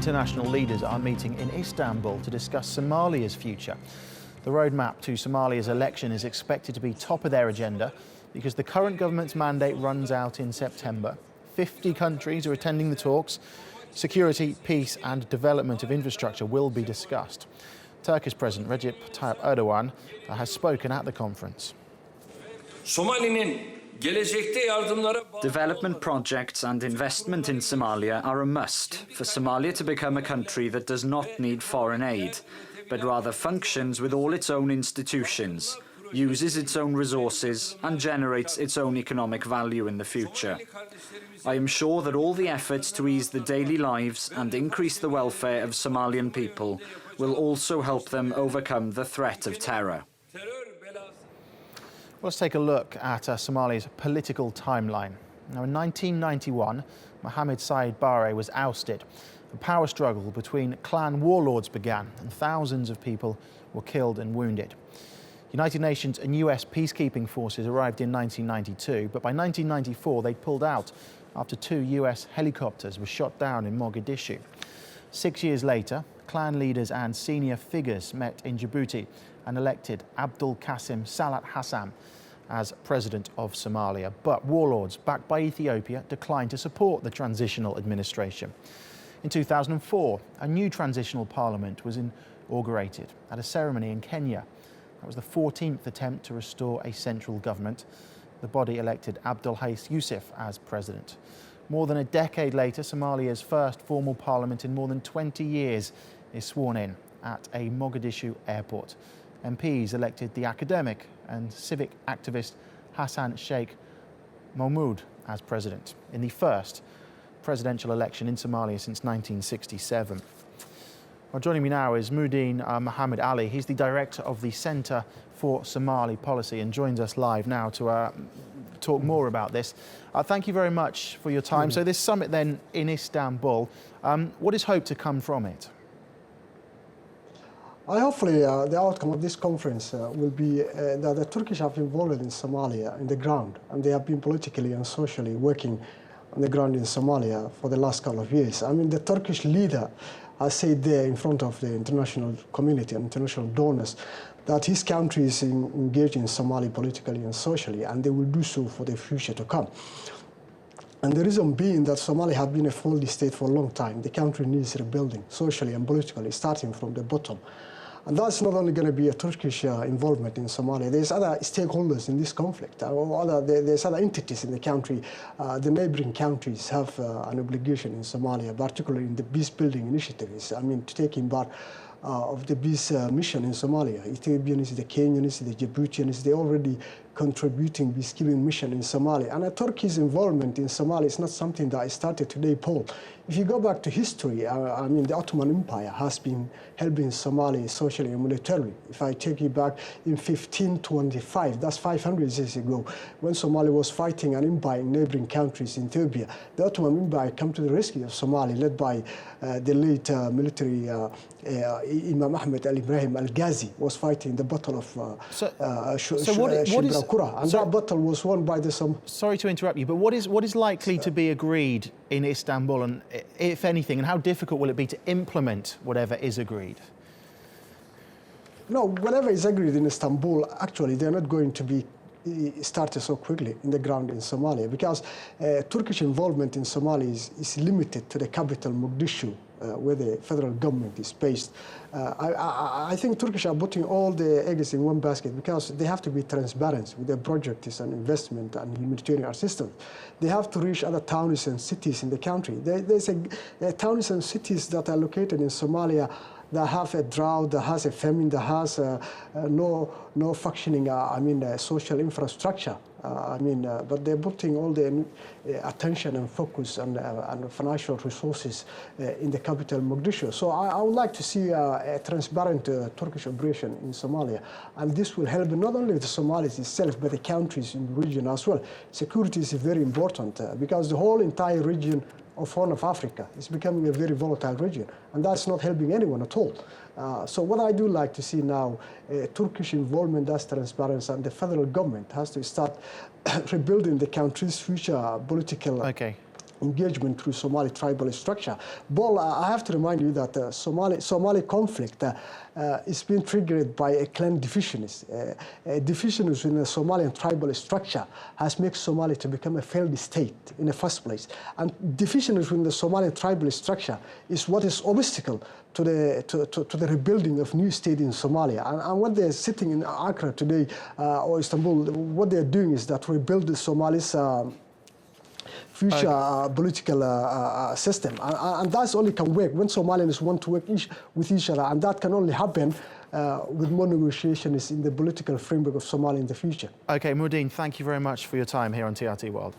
international leaders are meeting in Istanbul to discuss Somalia's future. The roadmap to Somalia's election is expected to be top of their agenda because the current government's mandate runs out in September. 50 countries are attending the talks. Security, peace and development of infrastructure will be discussed. Turkish President Recep Tayyip Erdogan has spoken at the conference. Development projects and investment in Somalia are a must for Somalia to become a country that does not need foreign aid, but rather functions with all its own institutions, uses its own resources and generates its own economic value in the future. I am sure that all the efforts to ease the daily lives and increase the welfare of Somalian people will also help them overcome the threat of terror. Let's take a look at Somalia's political timeline. Now, in 1991, Mohamed Said Barre was ousted. A power struggle between clan warlords began, and thousands of people were killed and wounded. United Nations and US peacekeeping forces arrived in 1992, but by 1994 they pulled out after 2 US helicopters were shot down in Mogadishu. 6 years later, clan leaders and senior figures met in Djibouti and elected Abdul Qasim Salat Hassan as president of Somalia. But warlords backed by Ethiopia declined to support the transitional administration. In 2004, a new transitional parliament was inaugurated at a ceremony in Kenya. That was the 14th attempt to restore a central government. The body elected Abdul Hayes Yusuf as president. More than a decade later, Somalia's first formal parliament in more than 20 years is sworn in at a Mogadishu airport. MPs elected the academic and civic activist Hassan Sheikh Mohamud as president in the first presidential election in Somalia since 1967. Well, joining me now is Muhdiin Mohamed Ali. He's the director of the Centre for Somali Policy and joins us live now to talk more about this. Thank you very much for your time. So this summit then in Istanbul, what is hoped to come from it? Hopefully the outcome of this conference will be that the Turkish have been involved in Somalia in the ground, and they have been politically and socially working on the ground in Somalia for the last couple of years. I mean, the Turkish leader has said there in front of the international community and international donors that his country is engaged in Somalia politically and socially, and they will do so for the future to come. And the reason being that Somalia has been a failed state for a long time. The country needs rebuilding socially and politically, starting from the bottom. And that's not only going to be a Turkish involvement in Somalia. There's other stakeholders in this conflict. There's other entities in the country. The neighboring countries have an obligation in Somalia, particularly in the peace-building initiatives. I mean, to take in part of the peace mission in Somalia. Ethiopians, the Kenyans, the Djiboutians, they're already contributing peacekeeping mission in Somalia. And Turkey's involvement in Somalia is not something that I started today, Paul. If you go back to history, I mean, the Ottoman Empire has been helping Somalia socially and militarily. If I take you back in 1525, that's 500 years ago, when Somalia was fighting an empire in neighboring countries in Ethiopia, the Ottoman Empire came to the rescue of Somalia, led by the late military Imam Ahmed Ali Ibrahim Al-Ghazi was fighting the Battle of Shibra, and that battle was won by the Sorry to interrupt you, but what is likely to be agreed in Istanbul, and if anything, and how difficult will it be to implement whatever is agreed? No, whatever is agreed in Istanbul, actually, they're not going to be started so quickly in the ground in Somalia, because Turkish involvement in Somalia is limited to the capital, Mogadishu, where the federal government is based. I think Turkish are putting all the eggs in one basket because they have to be transparent with their projects and investment and humanitarian assistance. They have to reach other towns and cities in the country. There's towns and cities that are located in Somalia that have a drought, that has a famine, that has no functioning, social infrastructure. But they're putting all the attention and focus and financial resources in the capital, Mogadishu. So I would like to see a transparent Turkish operation in Somalia. And this will help not only the Somalis itself, but the countries in the region as well. Security is very important because the whole entire region of Horn of Africa is becoming a very volatile region, and that's not helping anyone at all. So what I do like to see now, Turkish involvement, that's transparency, and the federal government has to start rebuilding the country's future political engagement through Somali tribal structure. But I have to remind you that Somali conflict is being triggered by a clan divisions. Divisions in the Somalian tribal structure has made Somalia to become a failed state in the first place. And divisions in the Somalian tribal structure is what is obstacle to the rebuilding of new state in Somalia. And what they're sitting in Accra today, or Istanbul, what they're doing is that rebuild the Somalis future political system. And that's only can work when Somalians want to work with each other, and that can only happen with more negotiations in the political framework of Somalia in the future. Okay, Muhdiin, thank you very much for your time here on TRT World.